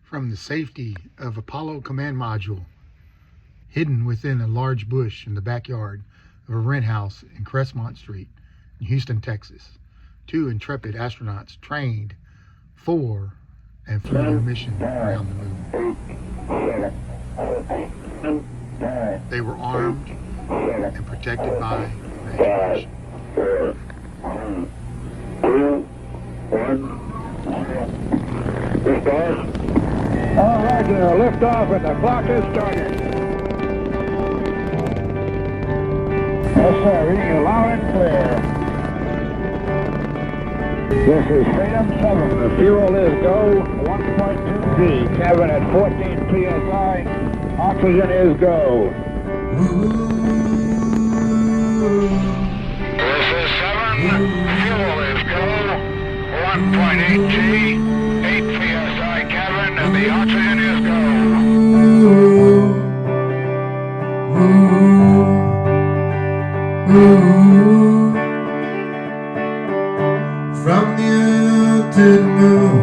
From the safety of Apollo Command Module, hidden within a large bush in the backyard of a rent house in Crestmont Street in Houston, Texas, two intrepid astronauts trained for and flew on a mission around the moon. They were armed and protected by the All right, lift off and the clock is started. Yes, sir, reading you loud and clear. This is Freedom 7. The fuel is go 1.2 G. Cabin at 14 PSI. Oxygen is go. This is 7. Fuel is go 1.8 G. 8 PSI cabin and the oxygen is go. From the earth to the moon,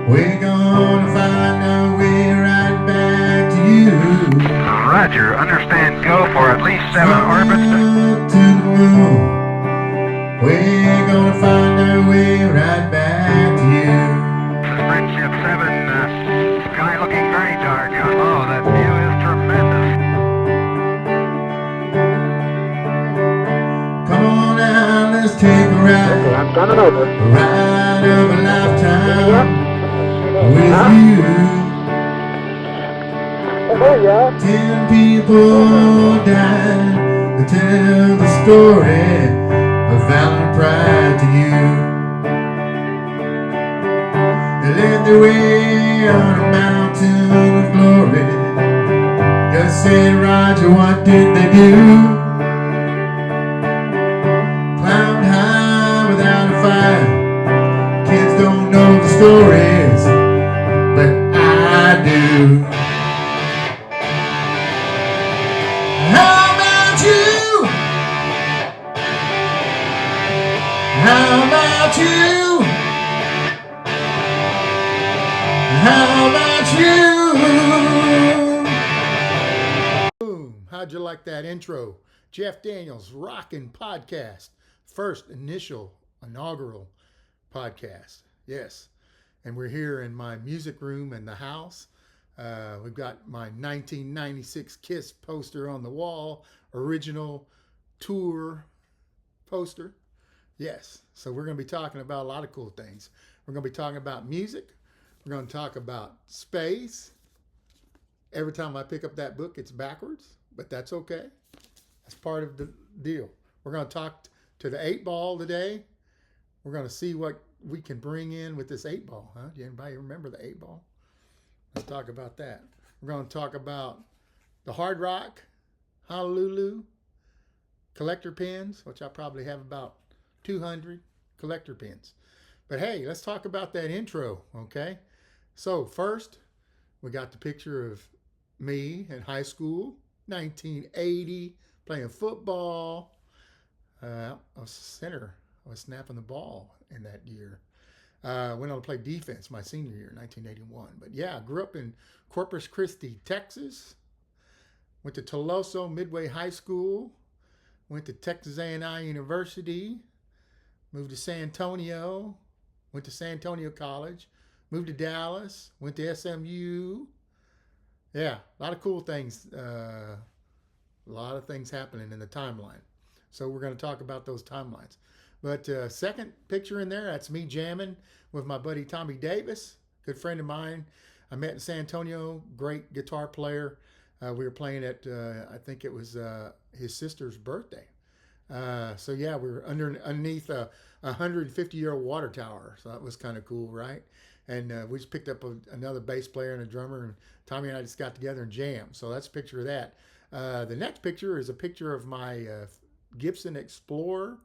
we're gonna find our way right back to you. Roger, understand go for at least 7 orbits. From the earth to the moon, we're gonna find our way right back to you. Friendship 7, sky looking very dark. Oh, that view is tremendous. Come on now, let's take a ride. Okay, I'm turning over. A ride of a lifetime with you. Oh, there you are. 10 people died to tell the story of valor and pride to you. They led the way on a mountain of glory. Gus said, Roger, what did they do? Climbed high without a fight. Kids don't know the stories, but I do. How about you? How about you? How about you? Boom! How'd you like that intro? Jeff Daniels Rockin Podcast. First inaugural podcast. Yes. And we're here in my music room in the house. We've got my 1996 Kiss poster on the wall. Original tour poster. Yes. So we're going to be talking about a lot of cool things. We're going to be talking about music. We're going to talk about space. Every time I pick up that book, it's backwards, but that's okay. That's part of the deal. We're going to talk to the 8-ball today. We're going to see what we can bring in with this 8-ball. Huh? Do anybody remember the 8-ball? Let's talk about that. We're going to talk about the Hard Rock, Honolulu, collector pins, which I probably have about 200 collector pins. But hey, let's talk about that intro, okay? So first, we got the picture of me in high school, 1980, playing football. I was center. I was snapping the ball in that year. Went on to play defense my senior year, 1981. But yeah, I grew up in Corpus Christi, Texas. Went to Toloso Midway High School. Went to Texas A&I University. Moved to San Antonio. Went to San Antonio College. Moved to Dallas. Went to SMU. Yeah, a lot of cool things. A lot of things happening in the timeline. So we're going to talk about those timelines. But second picture in there, that's me jamming with my buddy Tommy Davis, good friend of mine. I met in San Antonio, great guitar player. We were playing at, I think it was his sister's birthday. So yeah, we were underneath a 150-year-old water tower. So that was kind of cool, right? And we just picked up another bass player and a drummer, and Tommy and I just got together and jammed. So that's a picture of that. The next picture is a picture of my Gibson Explorer.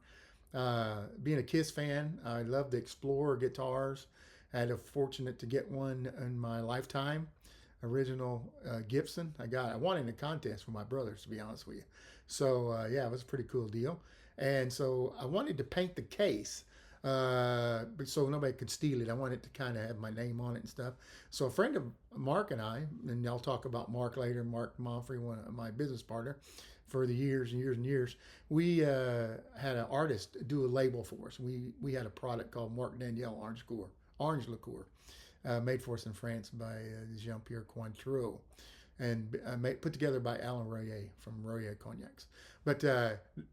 Being a Kiss fan, I love the Explorer guitars. I had a fortunate to get one in my lifetime. Original Gibson. I won in a contest with my brothers, to be honest with you. So yeah, it was a pretty cool deal. And so I wanted to paint the case, so nobody could steal it. I wanted to kind of have my name on it and stuff. So a friend of Mark and I, and I'll talk about Mark later, Mark Monfrey, one of my business partner, for the years and years and years, we had an artist do a label for us. We had a product called Mark Daniel Orange Liqueur, made for us in France by Jean-Pierre Cointreau, and put together by Alain Royer from Royer Cognacs. But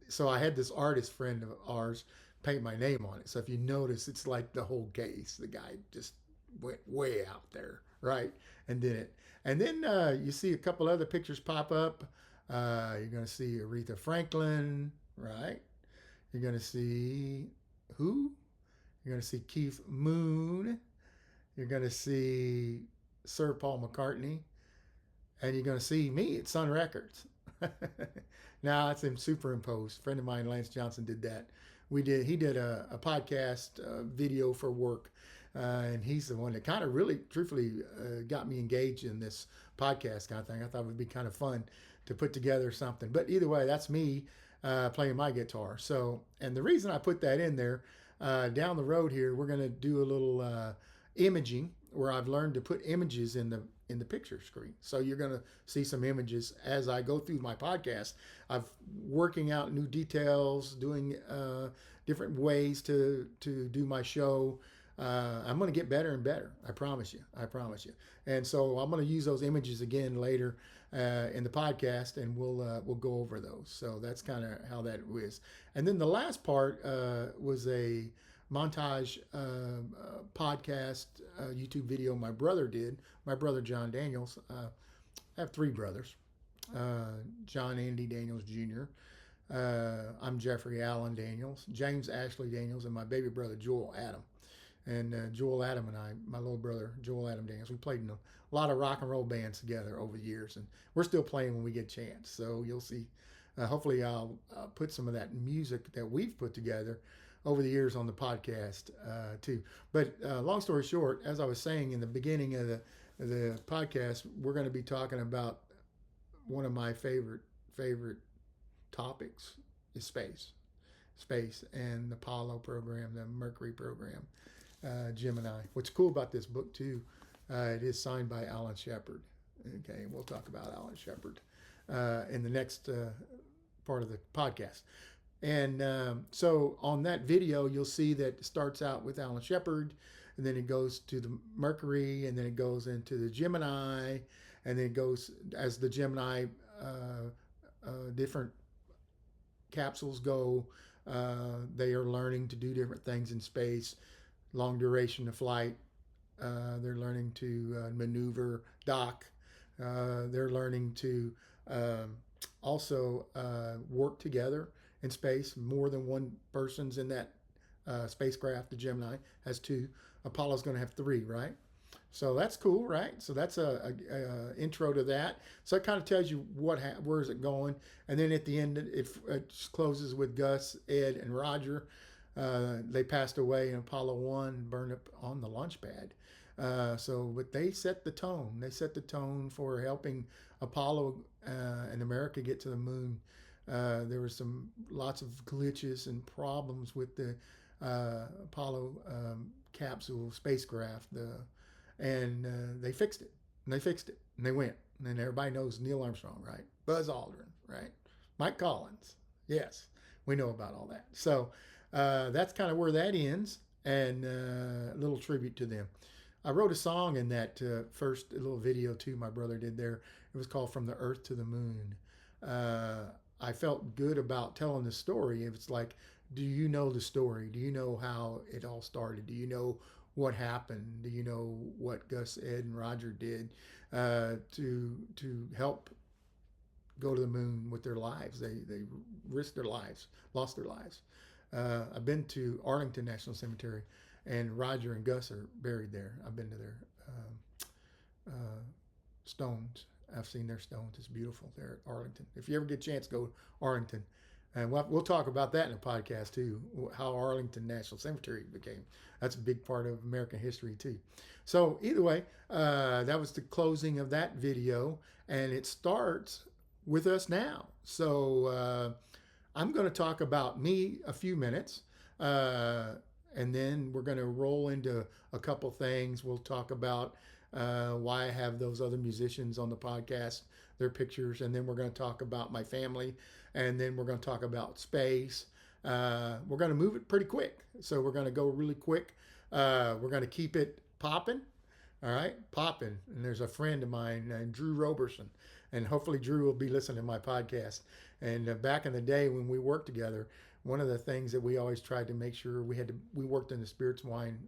so I had this artist friend of ours paint my name on it. So if you notice, it's like the whole case. The guy just went way out there, right? And did it. And then you see a couple other pictures pop up. You're going to see Aretha Franklin, right? You're going to see who? You're going to see Keith Moon. You're going to see Sir Paul McCartney. And you're going to see me at Sun Records. Now it's in superimposed. A friend of mine, Lance Johnson, did that. He did a podcast video for work. And he's the one that kind of really, truthfully, got me engaged in this podcast kind of thing. I thought it would be kind of fun to put together something. But either way, that's me playing my guitar. So, and the reason I put that in there, down the road here, we're going to do a little imaging where I've learned to put images in the picture screen. So you're going to see some images as I go through my podcast. I'm working out new details, doing different ways to do my show. I'm going to get better and better. I promise you. And so I'm going to use those images again later in the podcast, and we'll go over those. So that's kind of how that is. And then the last part was a montage podcast YouTube video my brother did. My brother John Daniels. I have three brothers. John Andy Daniels Jr. I'm Jeffrey Allen Daniels, James Ashley Daniels, and my baby brother Joel Adam. And Joel Adam and I, my little brother Joel Adam Daniels, we played in a lot of rock and roll bands together over the years, and we're still playing when we get a chance. So you'll see. Hopefully, I'll put some of that music that we've put together over the years on the podcast too. But long story short, as I was saying in the beginning of the podcast, we're going to be talking about one of my favorite topics is space and the Apollo program, the Mercury program, Gemini. What's cool about this book too, it is signed by Alan Shepard. Okay, we'll talk about Alan Shepard in the next part of the podcast. And so on that video, you'll see that it starts out with Alan Shepard, and then it goes to the Mercury, and then it goes into the Gemini, and then it goes as the Gemini different capsules go. They are learning to do different things in space, long duration of flight. They're learning to maneuver, dock. They're learning to also work together in space. More than one person's in that spacecraft. The Gemini has two. Apollo's going to have three, right? So that's cool, right? So that's a intro to that. So it kind of tells you where is it going, and then at the end it closes with Gus, Ed, and Roger. They passed away in Apollo 1, burned up on the launch pad. But they set the tone. They set the tone for helping Apollo and America get to the moon. There were lots of glitches and problems with the Apollo capsule spacecraft. And they fixed it. And they went. And everybody knows Neil Armstrong, right? Buzz Aldrin, right? Mike Collins. Yes, we know about all that. So that's kind of where that ends, and a little tribute to them. I wrote a song in that first little video too my brother did there. It was called From the Earth to the Moon. I felt good about telling the story. It's like, do you know the story? Do you know how it all started? Do you know what happened? Do you know what Gus, Ed, and Roger did to help go to the moon with their lives. They risked their lives, lost their lives. I've been to Arlington National Cemetery, and Roger and Gus are buried there. I've been to their stones. I've seen their stones. It's beautiful there at Arlington. If you ever get a chance, go to Arlington. And we'll talk about that in a podcast too, how Arlington National Cemetery became. That's a big part of American history too. So either way, that was the closing of that video, and it starts with us now. So I'm going to talk about me a few minutes, and then we're going to roll into a couple things. We'll talk about why I have those other musicians on the podcast, their pictures, and then we're going to talk about my family, and then we're going to talk about space. We're going to move it pretty quick, so we're going to go really quick. We're going to keep it popping, all right, popping. And there's a friend of mine named Drew Roberson, and hopefully Drew will be listening to my podcast. And back in the day when we worked together, one of the things that we always tried to make sure we worked in the spirits wine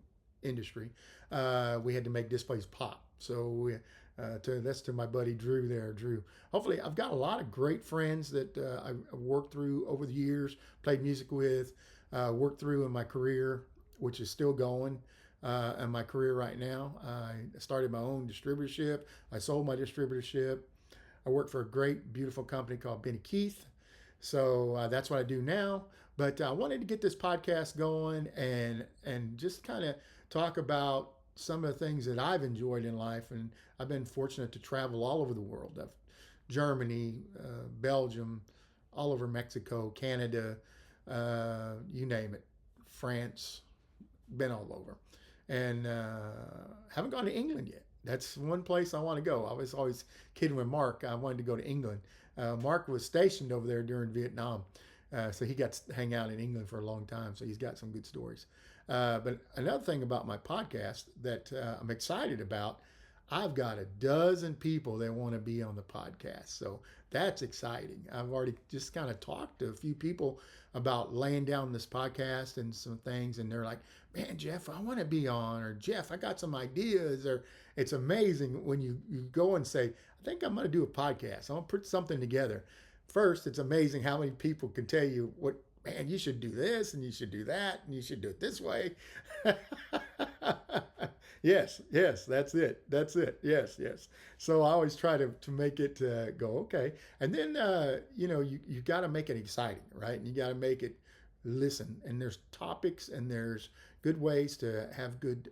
industry. We had to make displays pop. So that's to my buddy Drew there. Drew, hopefully I've got a lot of great friends that I've worked through over the years, played music with, worked through in my career, which is still going in my career right now. I started my own distributorship. I sold my distributorship. I work for a great, beautiful company called Benny Keith. So that's what I do now. But I wanted to get this podcast going and just kind of talk about some of the things that I've enjoyed in life. And I've been fortunate to travel all over the world. Germany, Belgium, all over Mexico, Canada, you name it, France, been all over. And haven't gone to England yet. That's one place I want to go. I was always kidding with Mark. I wanted to go to England. Mark was stationed over there during Vietnam. So he got to hang out in England for a long time. So he's got some good stories. But another thing about my podcast that I'm excited about, I've got a dozen people that want to be on the podcast. So that's exciting. I've already just kind of talked to a few people about laying down this podcast and some things. And they're like, man, Jeff, I want to be on. Or Jeff, I got some ideas. Or it's amazing when you go and say, I think I'm going to do a podcast. I'm going to put something together. First, it's amazing how many people can tell you what, man, you should do this and you should do that and you should do it this way. Yes, that's it. Yes. So I always try to make it go, okay. And then, you got to make it exciting, right? And you got to make it listen. And there's topics and there's good ways to have good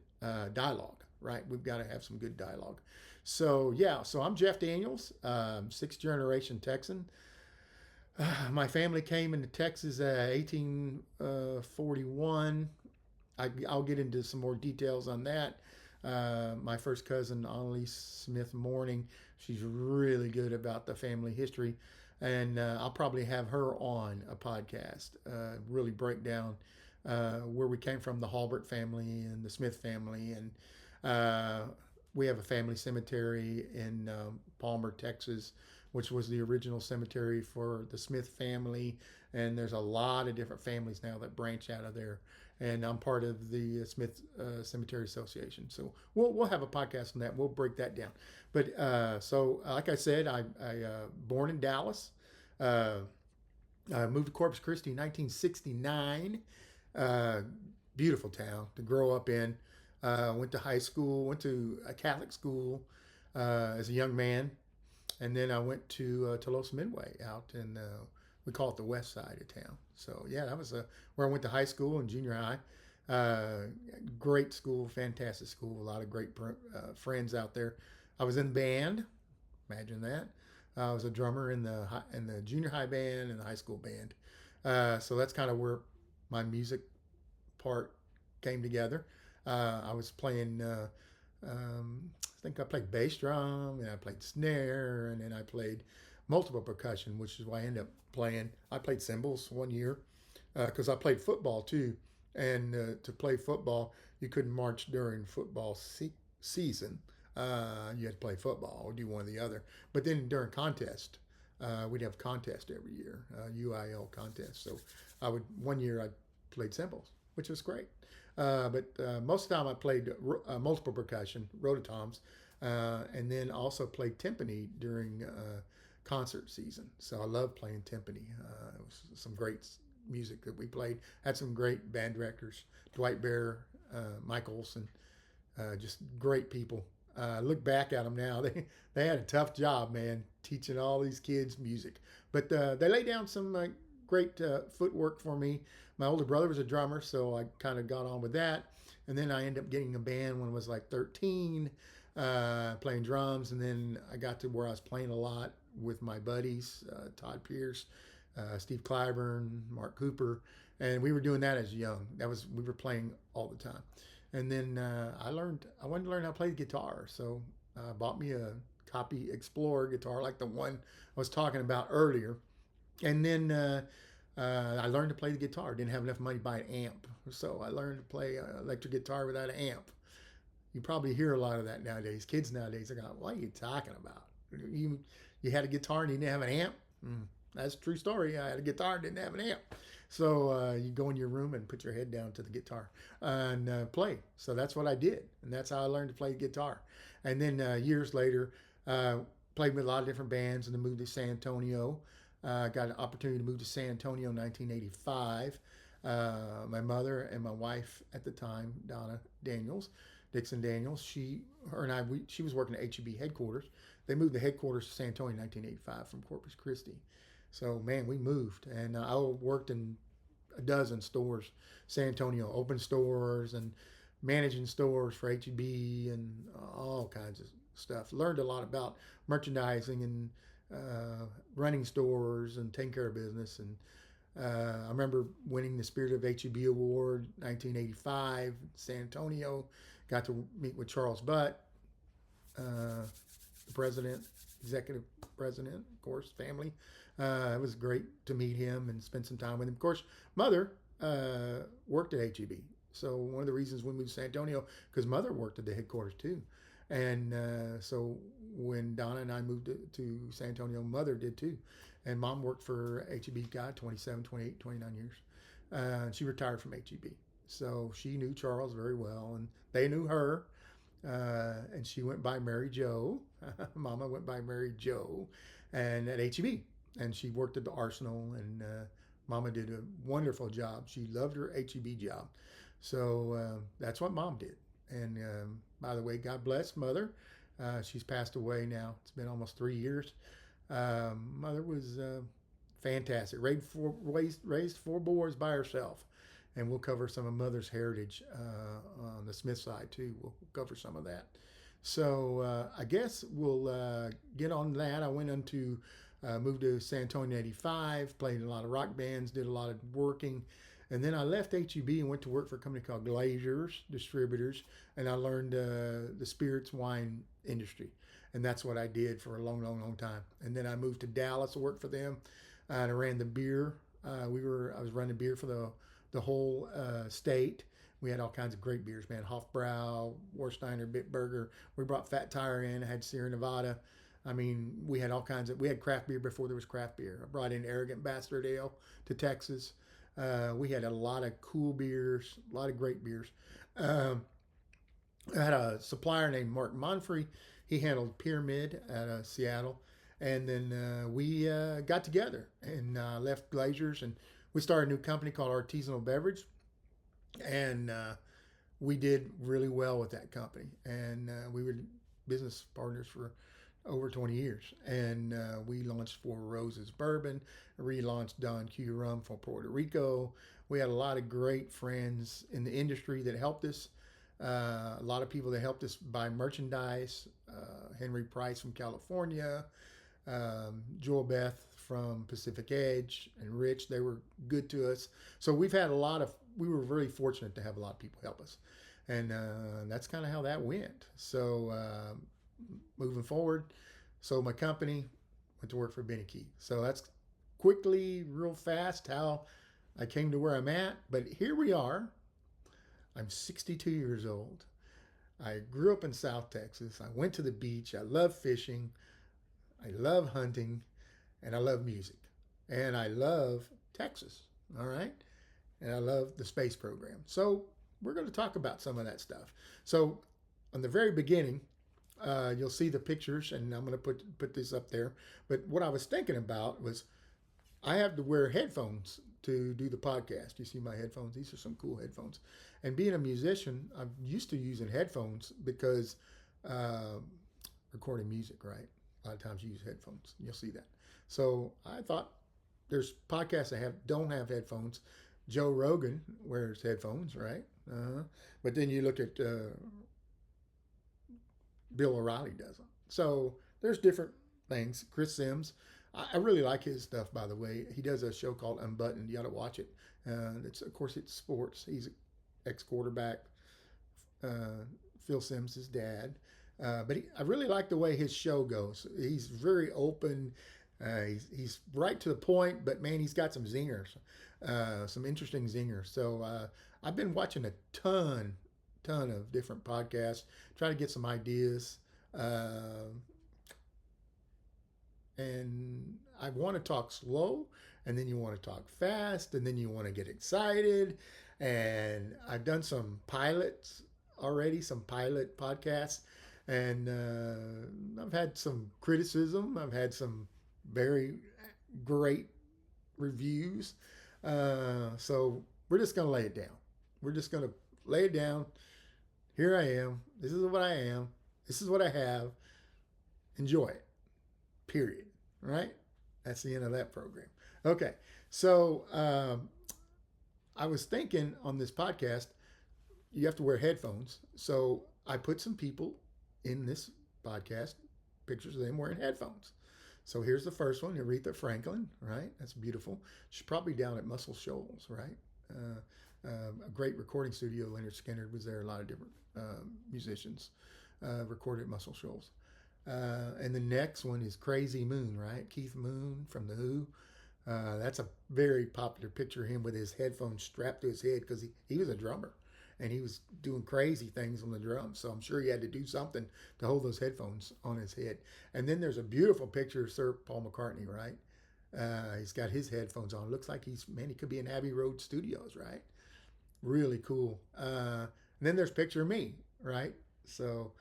dialogue, right? We've got to have some good dialogue. So, so I'm Jeff Daniels, 6th generation Texan. My family came into Texas 1841. I'll get into some more details on that. My first cousin, Annalise Smith Morning, she's really good about the family history. And I'll probably have her on a podcast, really break down where we came from, the Halbert family and the Smith family. And we have a family cemetery in Palmer, Texas, which was the original cemetery for the Smith family. And there's a lot of different families now that branch out of there. And I'm part of the Smith Cemetery Association. So we'll have a podcast on that. We'll break that down. But so like I said, I born in Dallas. I moved to Corpus Christi in 1969. Beautiful town to grow up in. Went to high school, went to a Catholic school as a young man. And then I went to Telos Midway out in, we call it the west side of town. So, that was where I went to high school and junior high. Great school, fantastic school, a lot of great friends out there. I was in the band, imagine that. I was a drummer in the junior high band and the high school band. So that's kind of where my music part came together. I was playing... I think I played bass drum, and I played snare, and then I played multiple percussion, which is why I ended up playing. I played cymbals one year because I played football too. And to play football, you couldn't march during football season. You had to play football or do one or the other. But then during contest, we'd have contest every year, UIL contest. So one year I played cymbals, which was great. But most of the time I played multiple percussion, rototoms, and then also played timpani during concert season. So I love playing timpani. It was some great music that we played. Had some great band directors, Dwight Bear, Mike Olson, just great people. Look back at them now. They had a tough job, man, teaching all these kids music. But they laid down some great footwork for me. My older brother was a drummer, so I kind of got on with that. And then I ended up getting a band when I was like 13, playing drums. And then I got to where I was playing a lot with my buddies, Todd Pierce, Steve Clyburn, Mark Cooper. And we were doing that as young. We were playing all the time. And then I wanted to learn how to play the guitar. So I bought me a Copy Explorer guitar like the one I was talking about earlier. And then I learned to play the guitar. Didn't have enough money to buy an amp. So I learned to play electric guitar without an amp. You probably hear a lot of that nowadays. Kids nowadays are going, what are you talking about? You had a guitar and you didn't have an amp? That's a true story. I had a guitar and didn't have an amp. So you go in your room and put your head down to the guitar and play. So that's what I did. And that's how I learned to play guitar. And then years later, played with a lot of different bands and then moved to San Antonio. Got an opportunity to move to San Antonio in 1985. My mother and my wife at the time, Donna Dixon Daniels, she was working at HEB headquarters. They moved the headquarters to San Antonio in 1985 from Corpus Christi. So, man, we moved. And I worked in a dozen stores, San Antonio, open stores and managing stores for HEB and all kinds of stuff. Learned a lot about merchandising and running stores and taking care of business. And I remember winning the Spirit of HEB Award 1985 San Antonio. Got to meet with Charles Butt, the president, executive president, of course, family. It was great to meet him and spend some time with him. Of course, Mother worked at HEB. So one of the reasons we moved to San Antonio, because Mother worked at the headquarters too. And so when Donna and I moved to San Antonio, Mother did too. And Mom worked for HEB, 27, 28, 29 years. She retired from HEB. So she knew Charles very well, and they knew her. And she went by Mary Jo. Mama went by Mary Jo, and at HEB. And she worked at the Arsenal, and Mama did a wonderful job. She loved her HEB job. So that's what Mom did. And by the way, God bless Mother. She's passed away now. It's been almost 3 years. Mother was fantastic. Raised 4 boys by herself. And we'll cover some of Mother's heritage on the Smith side too. We'll cover some of that. So I guess we'll get on that. I went into moved to San Antonio in 85, played in a lot of rock bands, did a lot of working. And then I left HEB and went to work for a company called Glazers Distributors. And I learned the spirits wine industry. And that's what I did for a long, long, long time. And then I moved to Dallas to work for them. And I ran the beer. I was running beer for the whole state. We had all kinds of great beers, man. Hofbrau, Warsteiner, Bitburger. We brought Fat Tire in. I had Sierra Nevada. I mean, we had we had craft beer before there was craft beer. I brought in Arrogant Bastard Ale to Texas. We had a lot of cool beers, a lot of great beers. I had a supplier named Mark Monfrey. He handled Pyramid at Seattle. And then we got together and left Glazers, and we started a new company called Artisanal Beverage. And we did really well with that company. And we were business partners for over 20 years. And we launched Four Roses Bourbon, relaunched Don Q Rum for Puerto Rico. We had a lot of great friends in the industry that helped us. A lot of people that helped us buy merchandise. Henry Price from California, Joel Beth from Pacific Edge, and Rich. They were good to us. So we were really fortunate to have a lot of people help us. And that's kind of how that went. So moving forward, sold my company, went to work for Benny Key. So that's quickly, real fast, how I came to where I'm at. But here we are. I'm 62 years old. I grew up in South Texas. I went to the beach. I love fishing. I love hunting. And I love music. And I love Texas. All right? And I love the space program. So we're going to talk about some of that stuff. So on the very beginning, You'll see the pictures, and I'm going to put this up there. But what I was thinking about was I have to wear headphones to do the podcast. You see my headphones? These are some cool headphones. And being a musician, I'm used to using headphones because uh, recording music, right? A lot of times you use headphones. You'll see that. So I thought there's podcasts that don't have headphones. Joe Rogan wears headphones, right? But then you look at Bill O'Reilly doesn't. So there's different things. Chris Sims, I really like his stuff. By the way, he does a show called Unbuttoned. You got to watch it. It's of course it's sports. He's an ex-quarterback. Phil Sims' his dad. I really like the way his show goes. He's very open. He's right to the point, but man, he's got some zingers, some interesting zingers. So I've been watching a ton of different podcasts, trying to get some ideas. And I want to talk slow, and then you want to talk fast, and then you want to get excited. And I've done some pilots already, some pilot podcasts, and I've had some criticism. I've had some very great reviews. So we're just going to lay it down. We're just going to lay it down. Here I am. This is what I am. This is what I have. Enjoy it. Period. Right? That's the end of that program. Okay. So I was thinking on this podcast, you have to wear headphones. So I put some people in this podcast, pictures of them wearing headphones. So here's the first one, Aretha Franklin, right? That's beautiful. She's probably down at Muscle Shoals, right? A great recording studio. Leonard Skinner was there. A lot of different musicians recorded at Muscle Shoals. And the next one is Crazy Moon, right? Keith Moon from The Who. That's a very popular picture of him with his headphones strapped to his head because he was a drummer and he was doing crazy things on the drums. So I'm sure he had to do something to hold those headphones on his head. And then there's a beautiful picture of Sir Paul McCartney, right? He's got his headphones on. Looks like he could be in Abbey Road Studios, right? Really cool. And then there's a picture of me, right? So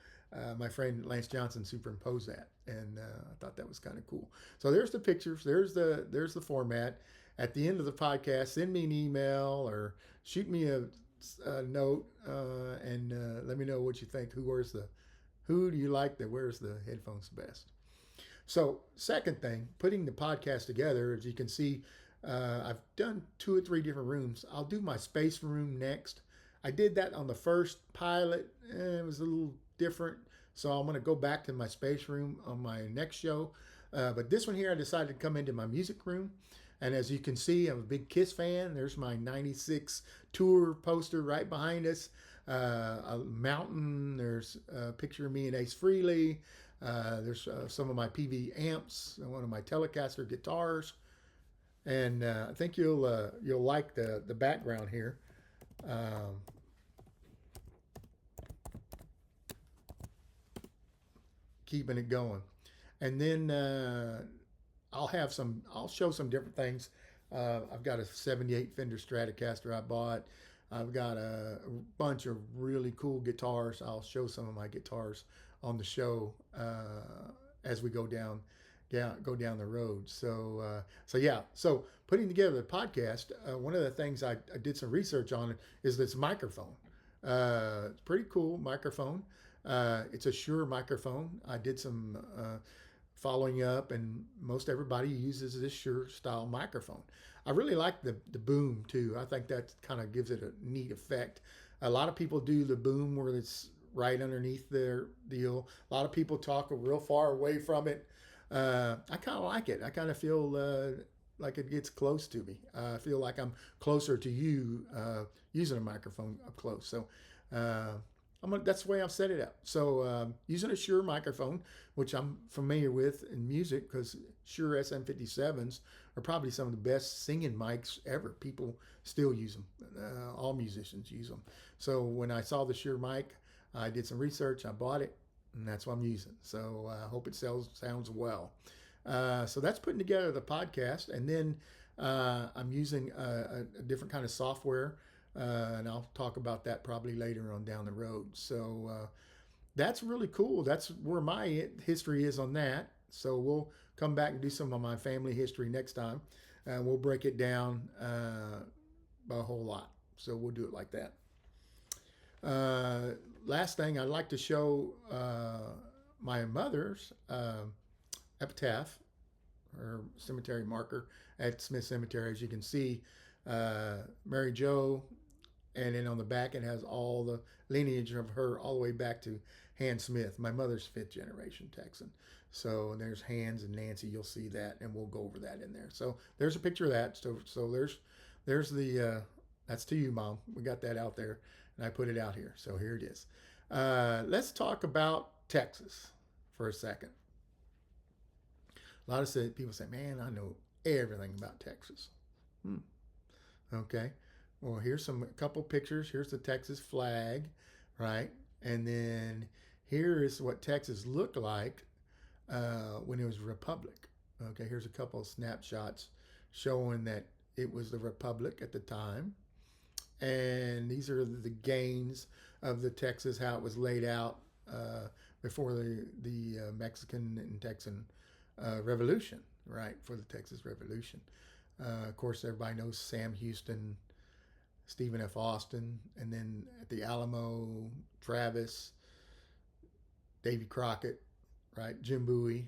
my friend Lance Johnson superimposed that, and I thought that was kind of cool. So there's the pictures. There's the format. At the end of the podcast, send me an email or shoot me a note and let me know what you think. Who do you like that wears the headphones best? So second thing, putting the podcast together, as you can see, I've done 2 or 3 different rooms. I'll do my space room next. I did that on the first pilot. It was a little different. So I'm going to go back to my space room on my next show. But this one here, I decided to come into my music room. And as you can see, I'm a big Kiss fan. There's my 96 tour poster right behind us. A mountain. There's a picture of me and Ace Frehley. There's some of my PV amps, one of my Telecaster guitars. And I think you'll like the background here. Keeping it going. And then I'll show some different things. I've got a 78 Fender Stratocaster I bought. I've got a bunch of really cool guitars. I'll show some of my guitars on the show as we go down the road. So yeah. So putting together the podcast, one of the things I did some research on is this microphone. It's pretty cool microphone. It's a Shure microphone. I did some following up, and most everybody uses this Shure style microphone. I really like the boom too. I think that kind of gives it a neat effect. A lot of people do the boom where it's right underneath their deal. A lot of people talk real far away from it. I kind of like it. I kind of feel like it gets close to me. I feel like I'm closer to you using a microphone up close. So that's the way I've set it up. So using a Shure microphone, which I'm familiar with in music because Shure SM57s are probably some of the best singing mics ever. People still use them. All musicians use them. So when I saw the Shure mic, I did some research. I bought it, and that's what I'm using. So I hope it sounds well. So that's putting together the podcast. And then I'm using a different kind of software. And I'll talk about that probably later on down the road. So that's really cool. That's where my history is on that. So we'll come back and do some of my family history next time. We'll break it down by a whole lot. So we'll do it like that. Last thing, I'd like to show my mother's epitaph, her cemetery marker at Smith Cemetery. As you can see, Mary Jo, and then on the back it has all the lineage of her all the way back to Han Smith, my mother's fifth generation Texan. So there's Hans and Nancy. You'll see that, and we'll go over that in there. So there's a picture of that. So there's the that's to you, Mom. We got that out there, and I put it out here. So here it is. Let's talk about Texas for a second. A lot of people say, "Man, I know everything about Texas." Okay. Well, here's a couple pictures. Here's the Texas flag, right? And then here is what Texas looked like when it was a republic. Okay, here's a couple of snapshots showing that it was the republic at the time. And these are the gains of the Texas, how it was laid out before the Mexican and Texan Revolution, right? For the Texas Revolution. Of course, everybody knows Sam Houston, Stephen F. Austin, and then at the Alamo, Travis, Davy Crockett, right? Jim Bowie.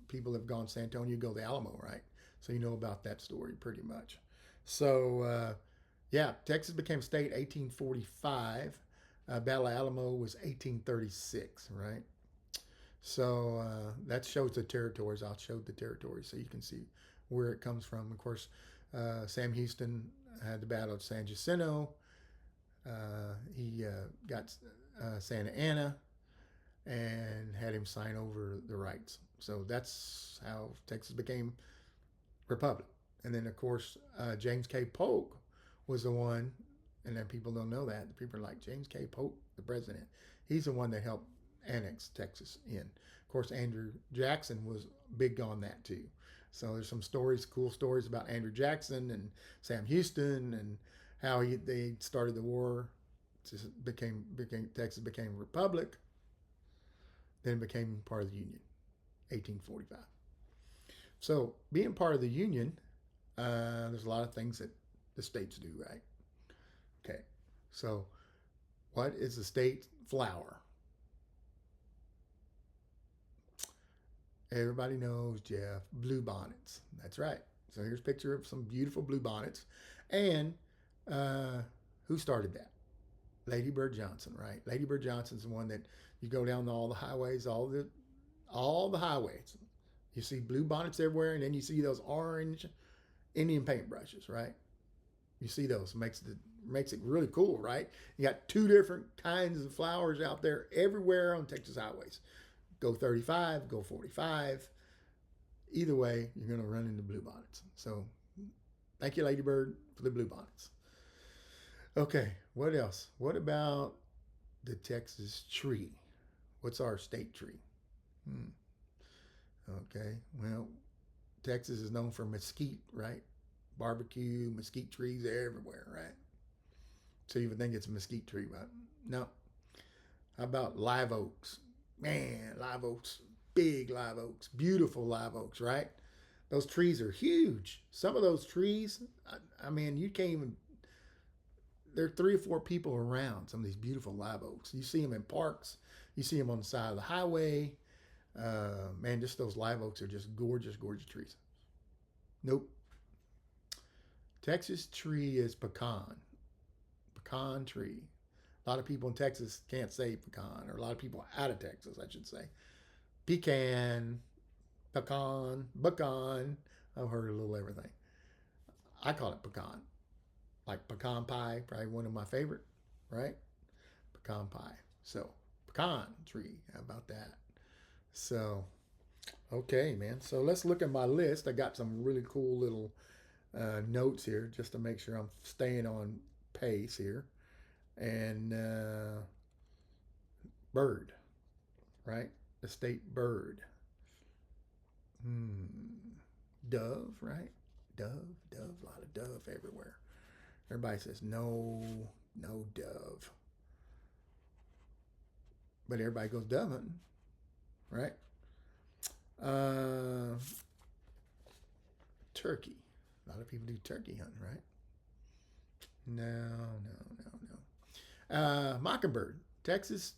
People have gone to San Antonio, go to the Alamo, right? So you know about that story pretty much. So, yeah, Texas became state 1845. Battle of Alamo was 1836, right? So that shows the territories. I'll show the territories so you can see where it comes from. Of course, Sam Houston had the Battle of San Jacinto. He got Santa Ana and had him sign over the rights. So that's how Texas became republic. And then, of course, James K. Polk was the one, and then people don't know that. People are like, James K. Polk, the president. He's the one that helped annex Texas in. Of course, Andrew Jackson was big on that too. So there's some stories, cool stories about Andrew Jackson and Sam Houston and how they started the war. Texas became a republic, then became part of the Union, 1845. So being part of the Union, there's a lot of things that the states do, right? Okay, so what is the state flower? Everybody knows, Jeff, blue bonnets. That's right. So here's a picture of some beautiful blue bonnets. And who started that? Lady Bird Johnson, right? Lady Bird Johnson's the one that you go down all the highways, all the highways. You see blue bonnets everywhere, and then you see those orange Indian paintbrushes, right? You see those. Makes it really cool, right? You got two different kinds of flowers out there everywhere on Texas highways. Go 35, go 45. Either way, you're going to run into blue bonnets. So thank you, Lady Bird, for the blue bonnets. Okay, what else? What about the Texas tree? What's our state tree? Okay, well, Texas is known for mesquite, right? Barbecue, mesquite trees everywhere, right? So you would think it's a mesquite tree, but no. How about live oaks? Man, live oaks, big live oaks, beautiful live oaks, right? Those trees are huge. Some of those trees, I mean, you can't even, there are 3 or 4 people around some of these beautiful live oaks. You see them in parks. You see them on the side of the highway. Man, just those live oaks are just gorgeous, gorgeous trees. Nope. Texas tree is pecan. Pecan tree. A lot of people in Texas can't say pecan, or a lot of people out of Texas, I should say. Pecan, pecan. I've heard a little everything. I call it pecan. Like pecan pie, probably one of my favorite, right? Pecan pie. So, pecan tree. How about that? So, okay, man. So let's look at my list. I got some really cool little notes here just to make sure I'm staying on pace here. And bird, right? The state bird. Dove, right? Dove, a lot of dove everywhere. Everybody says no dove. but everybody goes dove hunting, right? Uh, turkey. A lot of people do turkey hunting, right? No. Mockingbird. Texas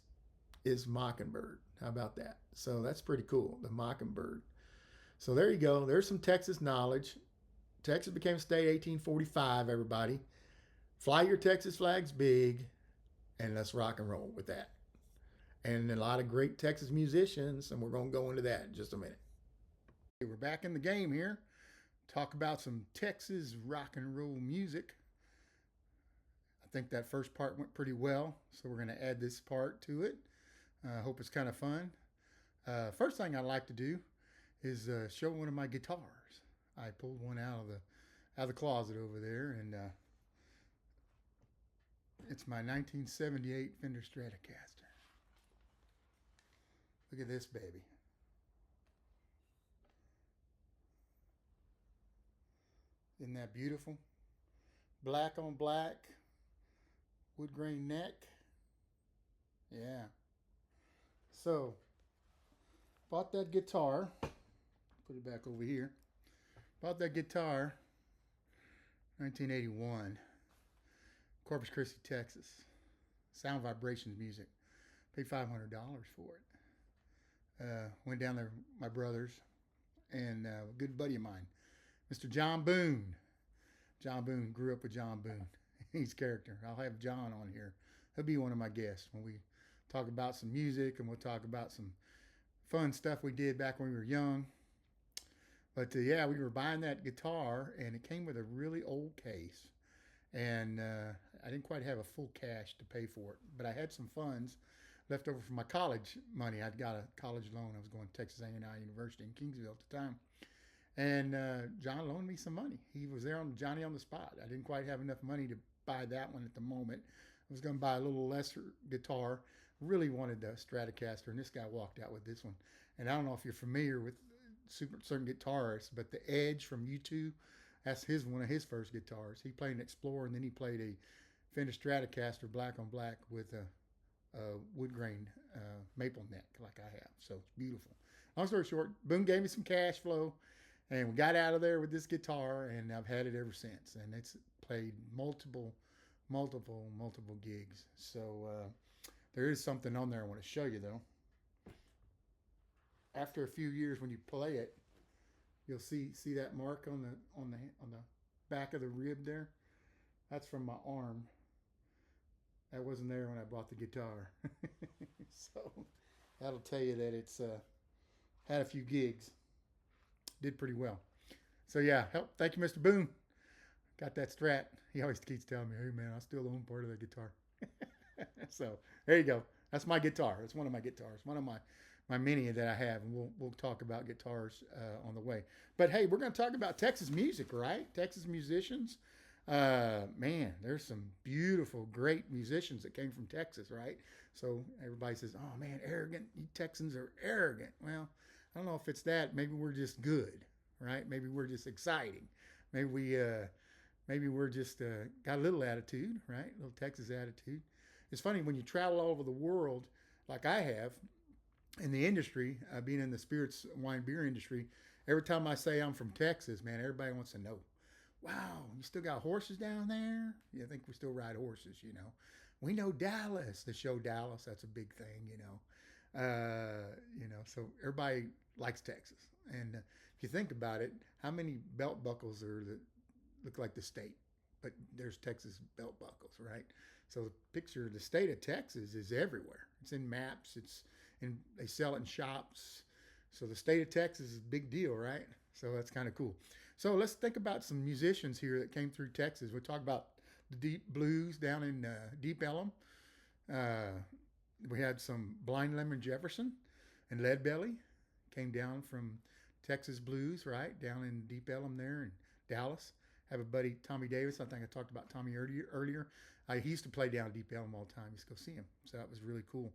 is mockingbird. How about that? So that's pretty cool. The mockingbird. So there you go. There's some Texas knowledge. Texas became a state 1845, everybody. Fly your Texas flags big, and let's rock and roll with that. And a lot of great Texas musicians, and we're going to go into that in just a minute. We're back in the game here. Talk about some Texas rock and roll music. I think that first part went pretty well, so we're going to add this part to it. I hope it's kind of fun. First thing I'd like to do is show one of my guitars. I pulled one out of the closet over there, and it's my 1978 Fender Stratocaster. Look at this baby. Isn't that beautiful? Black on black, wood grain neck. Yeah. So, bought that guitar. Put it back over here. Bought that guitar, 1981, Corpus Christi, Texas. Sound Vibrations Music. Paid $500 for it. Went down there with my brothers and a good buddy of mine, Mr. John Boone. John Boone, grew up with John Boone. He's character. I'll have John on here. He'll be one of my guests when we talk about some music, and we'll talk about some fun stuff we did back when we were young. But yeah, we were buying that guitar, and it came with a really old case. And I didn't quite have a full cash to pay for it, but I had some funds left over from my college money. I'd got a college loan. I was going to Texas A&M University in Kingsville at the time. And John loaned me some money. He was there on Johnny on the spot. I didn't quite have enough money to buy that one at the moment. I was going to buy a little lesser guitar. Really wanted the Stratocaster, and this guy walked out with this one. And I don't know if you're familiar with certain guitarists, but the Edge from U2, that's one of his first guitars. He played an Explorer, and then he played a Fender Stratocaster black on black with a wood grain maple neck like I have. So it's beautiful. Long story short, Boone gave me some cash flow, and we got out of there with this guitar, and I've had it ever since. And it's played multiple gigs. So there is something on there I want to show you, though. After a few years, when you play it, you'll see that mark on the back of the rib there. That's from my arm. That wasn't there when I bought the guitar. So that'll tell you that it's had a few gigs. Did pretty well. So yeah, thank you, Mr. Boone. Got that Strat. He always keeps telling me, hey man, I still own part of that guitar. So there you go. That's my guitar. It's one of my guitars. One of my many that I have, and we'll talk about guitars on the way. But hey, we're going to talk about Texas music, right? Texas musicians. Man, there's some beautiful, great musicians that came from Texas, right? So everybody says, oh man, arrogant. You Texans are arrogant. Well, I don't know if it's that. Maybe we're just good, right? Maybe we're just exciting. Maybe we're just got a little attitude, right? A little Texas attitude. It's funny when you travel all over the world, like I have, in the industry, being in the spirits, wine, beer industry. Every time I say I'm from Texas, man, everybody wants to know. Wow, you still got horses down there? Yeah, I think we still ride horses, you know. We know Dallas, the show Dallas. That's a big thing, you know. So everybody likes Texas. And if you think about it, how many belt buckles are that look like the state? But there's Texas belt buckles, right? So the picture of the state of Texas is everywhere. It's in maps. They sell it in shops. So the state of Texas is a big deal, right? So that's kind of cool. So let's think about some musicians here that came through Texas. We'll talk about the deep blues down in Deep Ellum. We had some Blind Lemon Jefferson and Leadbelly came down from Texas blues, right? Down in Deep Ellum there in Dallas. Have a buddy, Tommy Davis. I think I talked about Tommy earlier. He used to play down Deep Ellum all the time. Used to go see him. So that was really cool.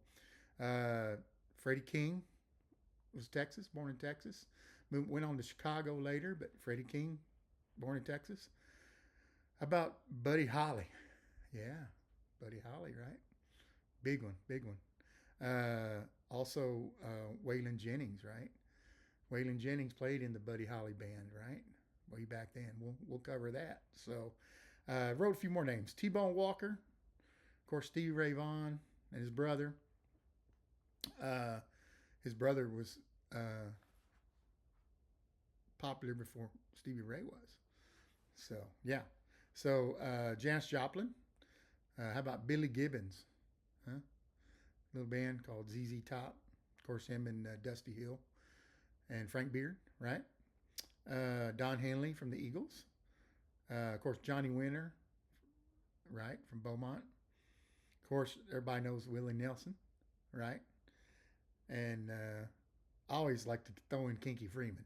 Freddie King was Texas, born in Texas. Went on to Chicago later, but Freddie King, born in Texas. How about Buddy Holly? Yeah, Buddy Holly, right? Big one. Also, Waylon Jennings, right? Waylon Jennings played in the Buddy Holly band, right? Way back then. We'll cover that. So, wrote a few more names. T-Bone Walker, of course, Stevie Ray Vaughan, and his brother. His brother was popular before Stevie Ray was. So, yeah. So, Janis Joplin. How about Billy Gibbons? Huh? Little band called ZZ Top. Of course, him and Dusty Hill and Frank Beard, right? Don Henley from the Eagles. Of course, Johnny Winter, right, from Beaumont. Of course, everybody knows Willie Nelson, right? And I always like to throw in Kinky Freeman.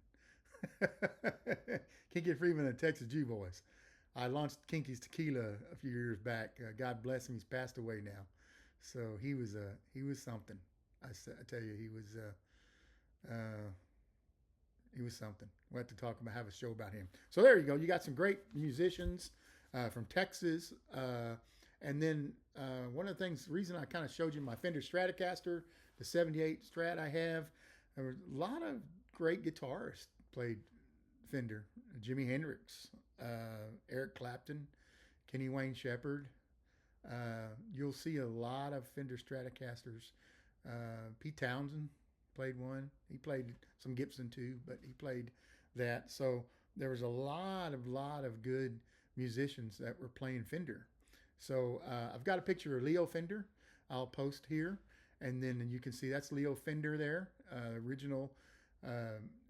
Kinky Freeman and the Texas Jew Boys. I launched Kinky's Tequila a few years back. God bless him; he's passed away now. So he was something. I tell you, he was something. We'll have to talk about, have a show about him. So there you go. You got some great musicians from Texas. And then one of the things, the reason I kind of showed you my Fender Stratocaster, the 78 Strat I have, there were a lot of great guitarists played Fender. Jimi Hendrix, Eric Clapton, Kenny Wayne Shepherd. You'll see a lot of Fender Stratocasters. Pete Townsend played one. He played some Gibson too, but he played that. So there was a lot of good musicians that were playing Fender. So I've got a picture of Leo Fender I'll post here, and then you can see that's Leo Fender there, original.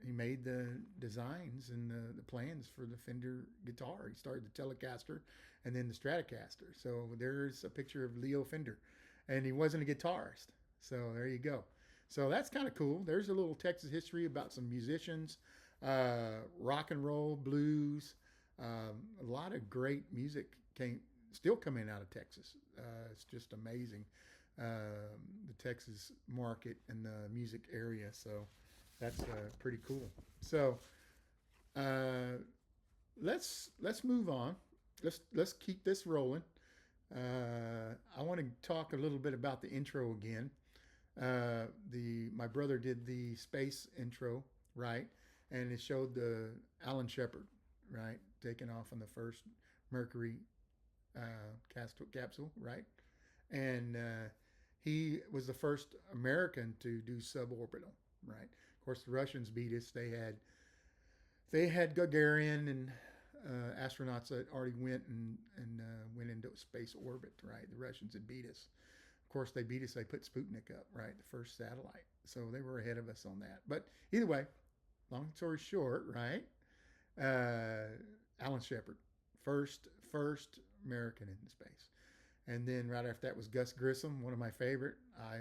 He made the designs and the plans for the Fender guitar. He started the Telecaster and then the Stratocaster. So there's a picture of Leo Fender, and he wasn't a guitarist. So there you go. So that's kind of cool. There's a little Texas history about some musicians, rock and roll, blues. A lot of great music still coming out of Texas. It's just amazing, the Texas market and the music area. So that's pretty cool. So let's move on. Let's keep this rolling. I want to talk a little bit about the intro again. My brother did the space intro, right, and it showed the Alan Shepard, right, taking off on the first Mercury capsule, right, and he was the first American to do suborbital, right. Of course, the Russians beat us. They had Gagarin and astronauts that already went and went into space orbit, right. The Russians had beat us. Of course, they beat us. They put Sputnik up, right, the first satellite. So they were ahead of us on that. But either way, long story short, right, Alan Shepard, first American in space. And then right after that was Gus Grissom, one of my favorite. I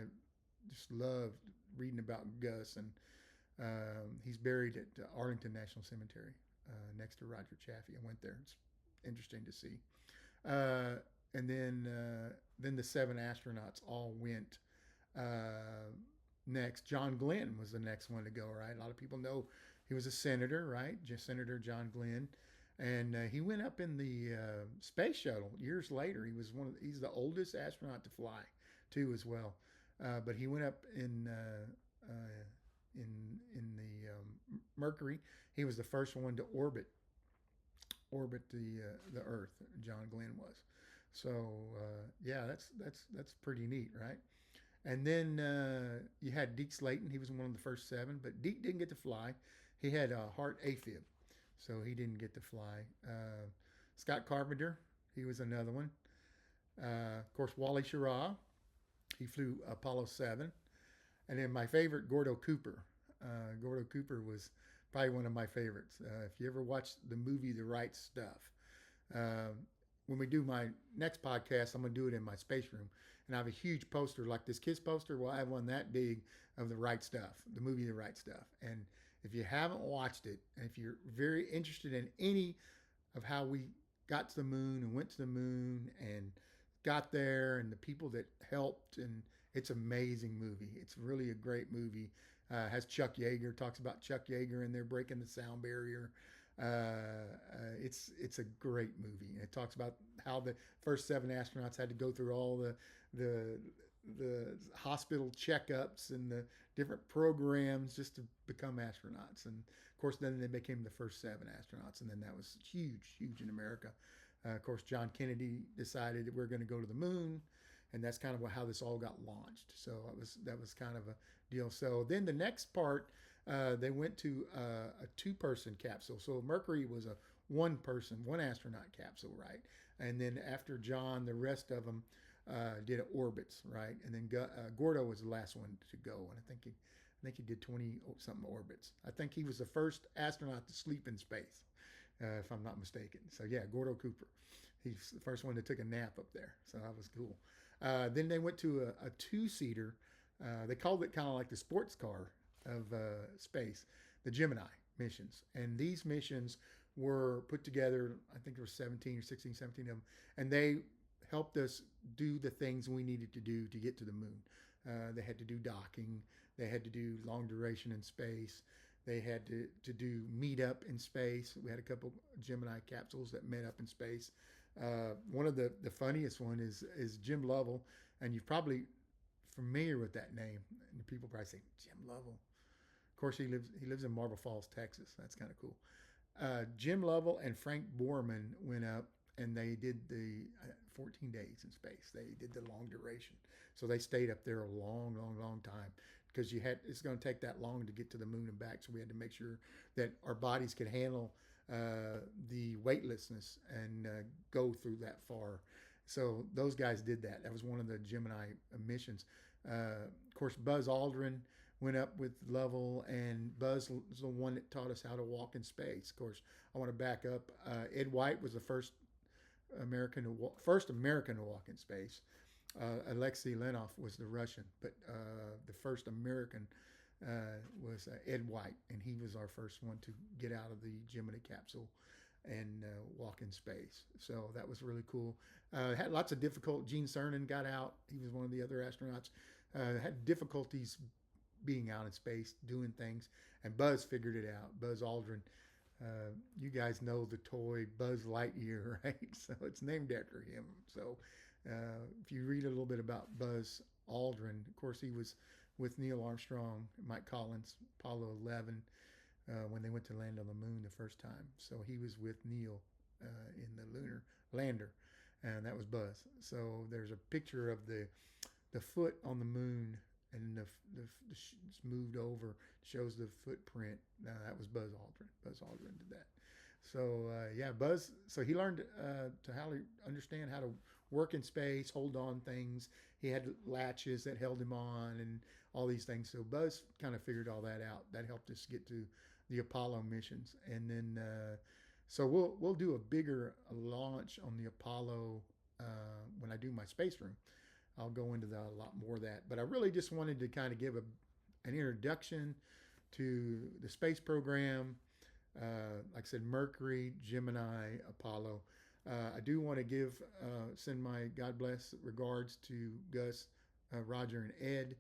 just loved reading about Gus, and he's buried at Arlington National Cemetery next to Roger Chaffee. I went there. It's interesting to see. And then the 7 astronauts all went next. John Glenn was the next one to go, right? A lot of people know he was a senator, right? Senator John Glenn. And he went up in the space shuttle years later. He's the oldest astronaut to fly, too, as well. But he went up in the Mercury. He was the first one to orbit the Earth. John Glenn was. So yeah, that's pretty neat, right? And then you had Deke Slayton. He was one of the first 7, but Deke didn't get to fly. He had a heart AFib, so he didn't get to fly. Scott Carpenter, he was another one. Of course, Wally Schirra, he flew Apollo 7. And then my favorite, Gordo Cooper. Gordo Cooper was probably one of my favorites. If you ever watched the movie The Right Stuff, when we do my next podcast, I'm going to do it in my space room. And I have a huge poster like this Kiss poster. Well, I have one that big of The Right Stuff, the movie The Right Stuff. And if you haven't watched it, and if you're very interested in any of how we got to the moon and went to the moon and got there and the people that helped, and it's an amazing movie. It's really a great movie. Has Chuck Yeager, talks about Chuck Yeager in there breaking the sound barrier. It's a great movie. And it talks about how the first 7 astronauts had to go through all the the hospital checkups and the different programs just to become astronauts. And of course, then they became the first 7 astronauts, and then that was huge, huge in America. Of course, John Kennedy decided that we're going to go to the moon, and that's kind of how this all got launched. So that was kind of a deal. So then the next part, they went to a 2-person capsule. So Mercury was a 1-person, 1 astronaut capsule, right? And then after John, the rest of them did orbits, right? And then Gordo was the last one to go, and I think he did 20 something orbits. I think he was the first astronaut to sleep in space, if I'm not mistaken. So yeah, Gordo Cooper, he's the first one that took a nap up there. So that was cool. Then they went to a 2-seater. They called it kind of like the sports car of space, the Gemini missions. And these missions were put together, I think there were 17 or 16, 17 of them, and they helped us do the things we needed to do to get to the moon. They had to do docking. They had to do long duration in space. They had to do meet up in space. We had a couple Gemini capsules that met up in space. One of the funniest one is Jim Lovell, and you're probably familiar with that name. And people probably say, Jim Lovell. Of course, he lives in Marble Falls, Texas. That's kind of cool. Jim Lovell and Frank Borman went up, and they did the 14 days in space. They did the long duration. So they stayed up there a long, long, long time, because it's going to take that long to get to the moon and back. So we had to make sure that our bodies could handle the weightlessness and go through that far. So those guys did that. That was one of the Gemini missions. Of course, Buzz Aldrin went up with Lovell, and Buzz was the one that taught us how to walk in space. Of course, I want to back up. Ed White was the first American to walk in space. Alexei Leonov was the Russian, but the first American was Ed White, and he was our first one to get out of the Gemini capsule and walk in space. So that was really cool. Had lots of difficult. Gene Cernan got out. He was one of the other astronauts. Had difficulties being out in space, doing things, and Buzz figured it out. Buzz Aldrin. You guys know the toy Buzz Lightyear, right? So it's named after him. So if you read a little bit about Buzz Aldrin, of course, he was with Neil Armstrong, Mike Collins, Apollo 11, when they went to land on the moon the first time. So he was with Neil in the lunar lander, and that was Buzz. So there's a picture of the foot on the moon, and it's moved over, shows the footprint. That was Buzz Aldrin. Buzz Aldrin did that. So yeah, Buzz. So he learned to understand how to work in space, hold on things. He had latches that held him on, and all these things. So Buzz kind of figured all that out. That helped us get to the Apollo missions, and then so we'll do a bigger launch on the Apollo when I do my space room. I'll go into a lot more of that. But I really just wanted to kind of give an introduction to the space program. Like I said, Mercury, Gemini, Apollo. I do want to send my God bless regards to Gus, Roger, and Ed.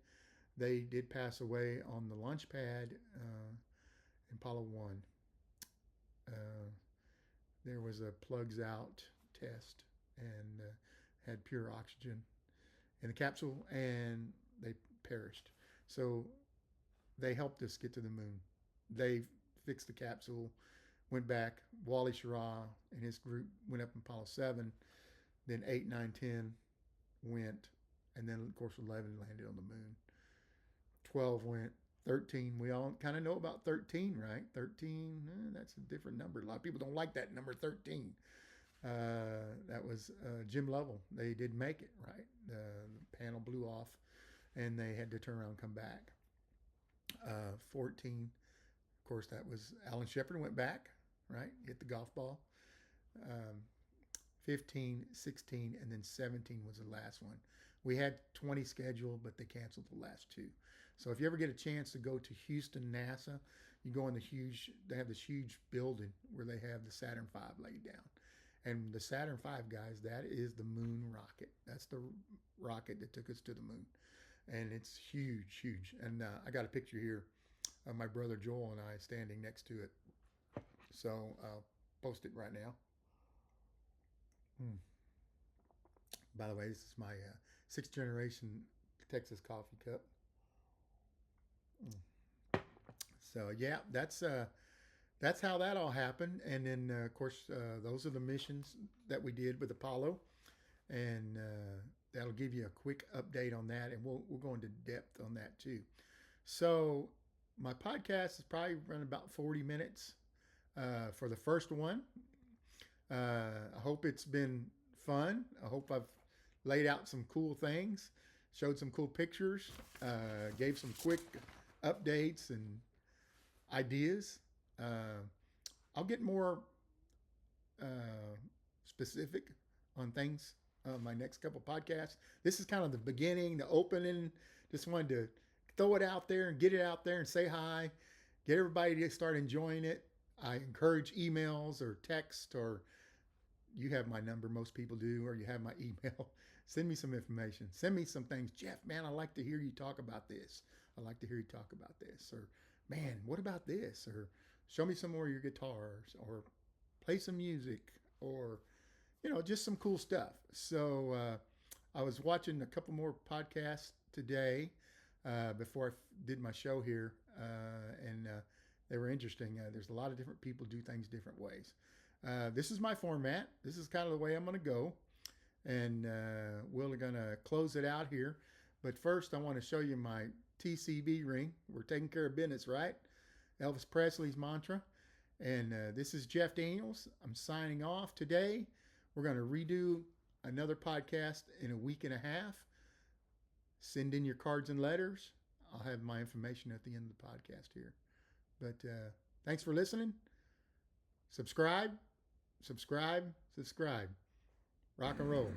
They did pass away on the launch pad in Apollo 1. There was a plugs out test, and had pure oxygen in the capsule, and they perished. So they helped us get to the moon. They fixed the capsule, went back. Wally Schirra and his group went up in Apollo 7, then 8, 9, 10 went, and then of course 11 landed on the moon. 12 went. 13, we all kind of know about 13, right? 13, that's a different number. A lot of people don't like that number 13. That was Jim Lovell. They did make it, right? The panel blew off, and they had to turn around and come back. 14, of course, that was Alan Shepard went back, right? Hit the golf ball. 15, 16, and then 17 was the last one. We had 20 scheduled, but they canceled the last 2. So if you ever get a chance to go to Houston, NASA, you go in they have this huge building where they have the Saturn V laid down. And the Saturn V, guys, that is the moon rocket. That's the rocket that took us to the moon. And it's huge, huge. And I got a picture here of my brother Joel and I standing next to it. So I'll post it right now. By the way, this is my 6th generation Texas coffee cup. So yeah, that's how that all happened. And then of course those are the missions that we did with Apollo, and that'll give you a quick update on that, and we'll go into depth on that too. So my podcast is probably running about 40 minutes for the first one. I hope it's been fun. I hope I've laid out some cool things, showed some cool pictures, gave some quick updates and ideas. I'll get more specific on things on my next couple podcasts. This is kind of the beginning, the opening. Just wanted to throw it out there and get it out there and say hi, get everybody to start enjoying it. I encourage emails or text, or you have my number, most people do, or you have my email. Send me some information. Send me some things. Jeff, man, I'd like to hear you talk about this. I'd like to hear you talk about this. Or, man, what about this? Or show me some more of your guitars, or play some music, or, just some cool stuff. So I was watching a couple more podcasts today before I did my show here, and they were interesting. There's a lot of different people do things different ways. This is my format. This is kind of the way I'm going to go, and we're going to close it out here. But first, I want to show you my TCB ring. We're taking care of business, right? Elvis Presley's mantra. And this is Jeff Daniels. I'm signing off today. We're going to redo another podcast in a week and a half. Send in your cards and letters. I'll have my information at the end of the podcast here. But thanks for listening. Subscribe. Rock and roll.